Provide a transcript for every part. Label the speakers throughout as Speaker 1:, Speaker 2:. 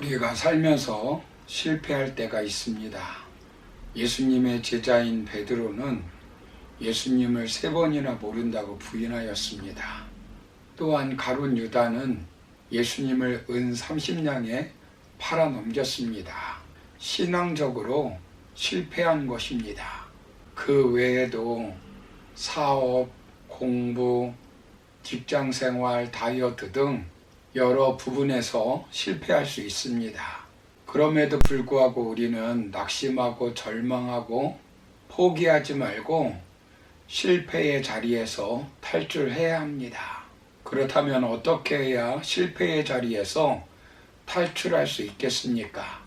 Speaker 1: 우리가 살면서 실패할 때가 있습니다. 예수님의 제자인 베드로는 예수님을 3번이나 모른다고 부인하였습니다. 또한 가룟 유다는 예수님을 은 30냥에 팔아 넘겼습니다. 신앙적으로 실패한 것입니다. 그 외에도 사업, 공부, 직장생활, 다이어트 등 여러 부분에서 실패할 수 있습니다. 그럼에도 불구하고 우리는 낙심하고 절망하고 포기하지 말고 실패의 자리에서 탈출해야 합니다. 그렇다면 어떻게 해야 실패의 자리에서 탈출할 수 있겠습니까?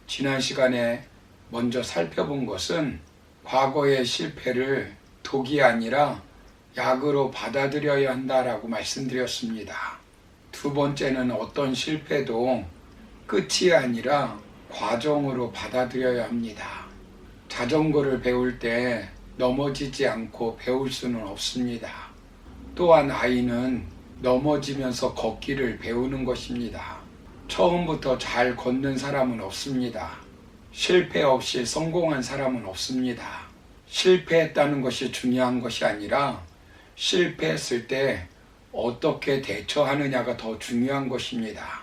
Speaker 1: 지난 시간에 먼저 살펴본 것은 과거의 실패를 독이 아니라 약으로 받아들여야 한다라고 말씀드렸습니다. 두 번째는 어떤 실패도 끝이 아니라 과정으로 받아들여야 합니다. 자전거를 배울 때 넘어지지 않고 배울 수는 없습니다. 또한 아이는 넘어지면서 걷기를 배우는 것입니다. 처음부터 잘 걷는 사람은 없습니다. 실패 없이 성공한 사람은 없습니다. 실패했다는 것이 중요한 것이 아니라 실패했을 때 어떻게 대처하느냐가 더 중요한 것입니다.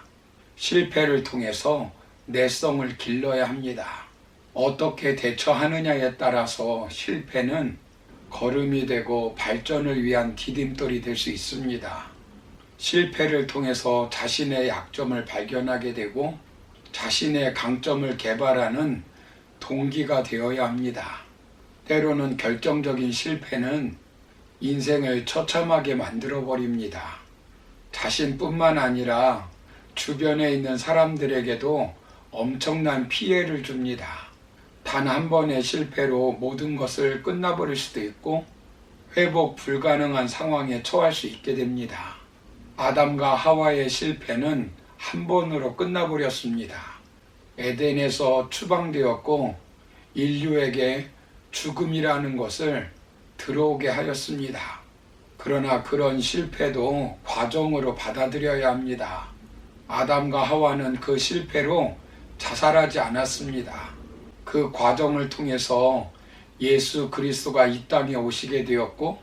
Speaker 1: 실패를 통해서 내성을 길러야 합니다. 어떻게 대처하느냐에 따라서 실패는 걸음이 되고 발전을 위한 디딤돌이 될 수 있습니다. 실패를 통해서 자신의 약점을 발견하게 되고 자신의 강점을 개발하는 동기가 되어야 합니다. 때로는 결정적인 실패는 인생을 처참하게 만들어 버립니다. 자신뿐만 아니라 주변에 있는 사람들에게도 엄청난 피해를 줍니다. 단 한 번의 실패로 모든 것을 끝나버릴 수도 있고 회복 불가능한 상황에 처할 수 있게 됩니다. 아담과 하와의 실패는 한 번으로 끝나버렸습니다. 에덴에서 추방되었고 인류에게 죽음이라는 것을 들어오게 하였습니다. 그러나 그런 실패도 과정으로 받아들여야 합니다. 아담과 하와는 그 실패로 자살하지 않았습니다. 그 과정을 통해서 예수 그리스도가 이 땅에 오시게 되었고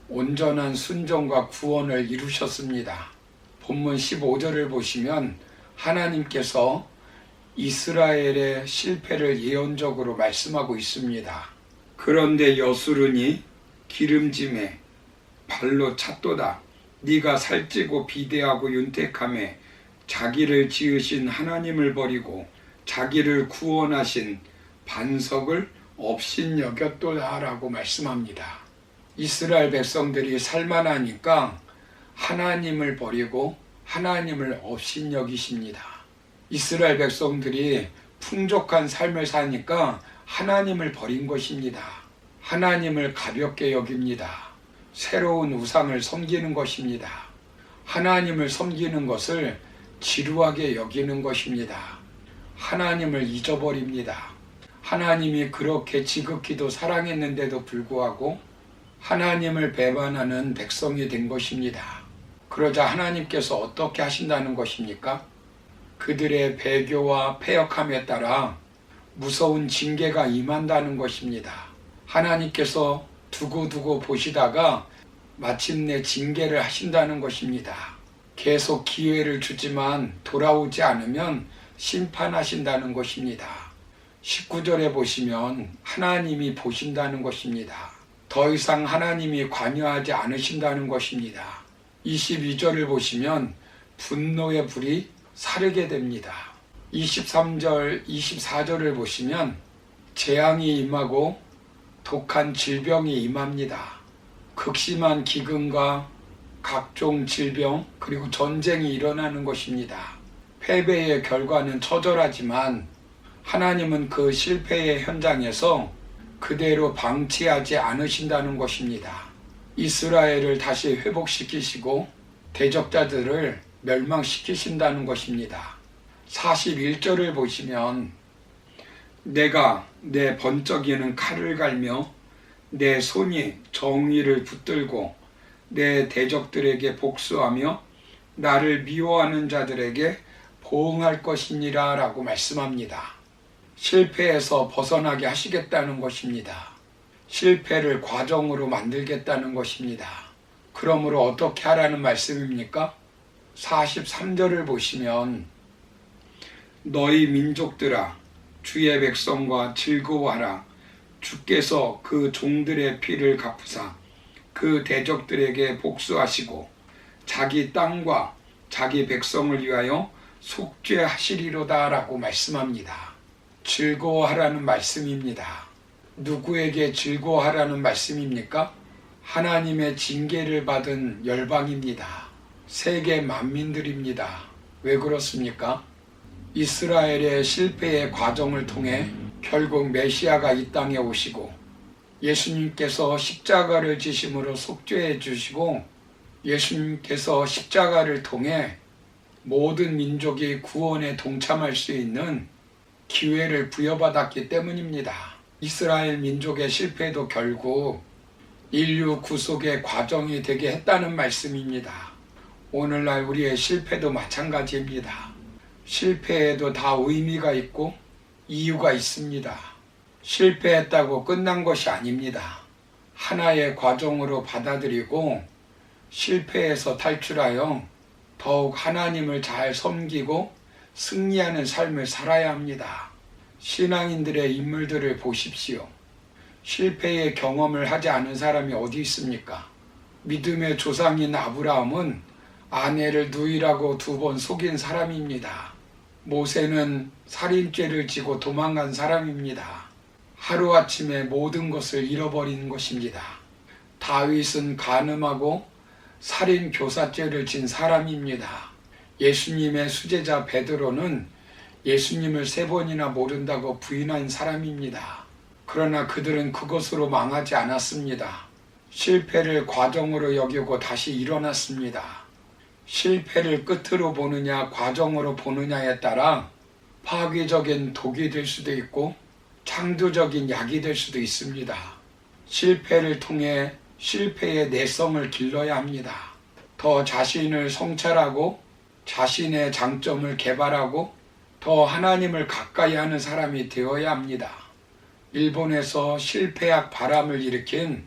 Speaker 1: 온전한 순종과 구원을 이루셨습니다. 본문 15절을 보시면 하나님께서 이스라엘의 실패를 예언적으로 말씀하고 있습니다. 그런데 여수르니 기름짐에 발로 찼도다. 네가 살찌고 비대하고 윤택함에 자기를 지으신 하나님을 버리고 자기를 구원하신 반석을 업신여겼도다 라고 말씀합니다. 이스라엘 백성들이 살만하니까 하나님을 버리고 하나님을 업신여기십니다. 이스라엘 백성들이 풍족한 삶을 사니까 하나님을 버린 것입니다. 하나님을 가볍게 여깁니다. 새로운 우상을 섬기는 것입니다. 하나님을 섬기는 것을 지루하게 여기는 것입니다. 하나님을 잊어버립니다. 하나님이 그렇게 지극히도 사랑했는데도 불구하고 하나님을 배반하는 백성이 된 것입니다. 그러자 하나님께서 어떻게 하신다는 것입니까? 그들의 배교와 패역함에 따라 무서운 징계가 임한다는 것입니다. 하나님께서 두고두고 보시다가 마침내 징계를 하신다는 것입니다. 계속 기회를 주지만 돌아오지 않으면 심판하신다는 것입니다. 19절에 보시면 하나님이 보신다는 것입니다. 더 이상 하나님이 관여하지 않으신다는 것입니다. 22절을 보시면 분노의 불이 사르게 됩니다. 23절, 24절을 보시면 재앙이 임하고 독한 질병이 임합니다. 극심한 기근과 각종 질병 그리고 전쟁이 일어나는 것입니다. 패배의 결과는 처절하지만 하나님은 그 실패의 현장에서 그대로 방치하지 않으신다는 것입니다. 이스라엘을 다시 회복시키시고 대적자들을 멸망시키신다는 것입니다. 41절을 보시면 내가 내 번쩍이는 칼을 갈며 내 손이 정의를 붙들고 내 대적들에게 복수하며 나를 미워하는 자들에게 보응할 것이니라 라고 말씀합니다. 실패에서 벗어나게 하시겠다는 것입니다. 실패를 과정으로 만들겠다는 것입니다. 그러므로 어떻게 하라는 말씀입니까? 43절을 보시면 너희 민족들아 주의 백성과 즐거워하라. 주께서 그 종들의 피를 갚으사 그 대적들에게 복수하시고 자기 땅과 자기 백성을 위하여 속죄하시리로다 라고 말씀합니다. 즐거워하라는 말씀입니다. 누구에게 즐거워하라는 말씀입니까? 하나님의 징계를 받은 열방입니다. 세계 만민들입니다. 왜 그렇습니까? 이스라엘의 실패의 과정을 통해 결국 메시아가 이 땅에 오시고 예수님께서 십자가를 지심으로 속죄해 주시고 예수님께서 십자가를 통해 모든 민족이 구원에 동참할 수 있는 기회를 부여받았기 때문입니다. 이스라엘 민족의 실패도 결국 인류 구속의 과정이 되게 했다는 말씀입니다. 오늘날 우리의 실패도 마찬가지입니다. 실패에도 다 의미가 있고 이유가 있습니다. 실패했다고 끝난 것이 아닙니다. 하나의 과정으로 받아들이고 실패에서 탈출하여 더욱 하나님을 잘 섬기고 승리하는 삶을 살아야 합니다. 신앙인들의 인물들을 보십시오. 실패의 경험을 하지 않은 사람이 어디 있습니까? 믿음의 조상인 아브라함은 아내를 누이라고 2번 속인 사람입니다. 모세는 살인죄를 지고 도망간 사람입니다. 하루아침에 모든 것을 잃어버린 것입니다. 다윗은 간음하고 살인 교사죄를 진 사람입니다. 예수님의 수제자 베드로는 예수님을 3번이나 모른다고 부인한 사람입니다. 그러나 그들은 그것으로 망하지 않았습니다. 실패를 과정으로 여기고 다시 일어났습니다. 실패를 끝으로 보느냐 과정으로 보느냐에 따라 파괴적인 독이 될 수도 있고 창조적인 약이 될 수도 있습니다. 실패를 통해 실패의 내성을 길러야 합니다. 더 자신을 성찰하고 자신의 장점을 개발하고 더 하나님을 가까이 하는 사람이 되어야 합니다. 일본에서 실패학 바람을 일으킨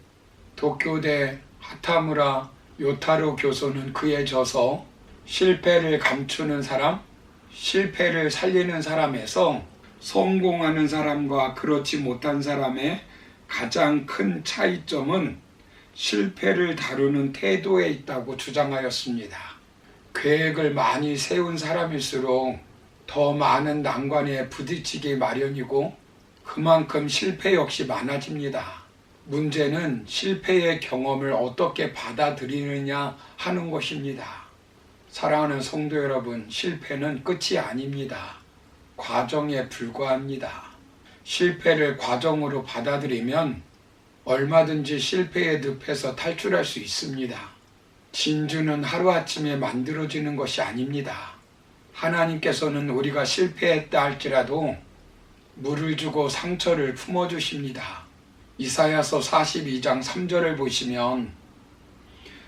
Speaker 1: 도쿄대 하타무라 요타로 교수는 그에 져서 실패를 감추는 사람, 실패를 살리는 사람에서 성공하는 사람과 그렇지 못한 사람의 가장 큰 차이점은 실패를 다루는 태도에 있다고 주장하였습니다. 계획을 많이 세운 사람일수록 더 많은 난관에 부딪히기 마련이고 그만큼 실패 역시 많아집니다. 문제는 실패의 경험을 어떻게 받아들이느냐 하는 것입니다. 사랑하는 성도 여러분, 실패는 끝이 아닙니다. 과정에 불과합니다. 실패를 과정으로 받아들이면 얼마든지 실패의 늪에서 탈출할 수 있습니다. 진주는 하루아침에 만들어지는 것이 아닙니다. 하나님께서는 우리가 실패했다 할지라도 물을 주고 상처를 품어주십니다. 이사야서 42장 3절을 보시면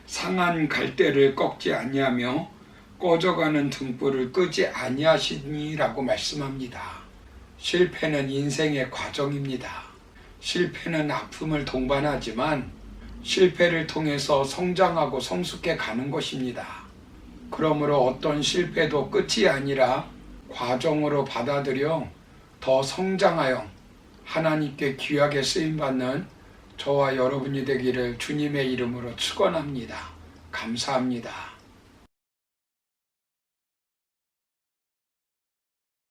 Speaker 1: 상한 갈대를 꺾지 아니하며 꺼져가는 등불을 끄지 아니하시니라고 말씀합니다. 실패는 인생의 과정입니다. 실패는 아픔을 동반하지만 실패를 통해서 성장하고 성숙해 가는 것입니다. 그러므로 어떤 실패도 끝이 아니라 과정으로 받아들여 더 성장하여 하나님께 귀하게 쓰임받는 저와 여러분이 되기를 주님의 이름으로 축원합니다. 감사합니다.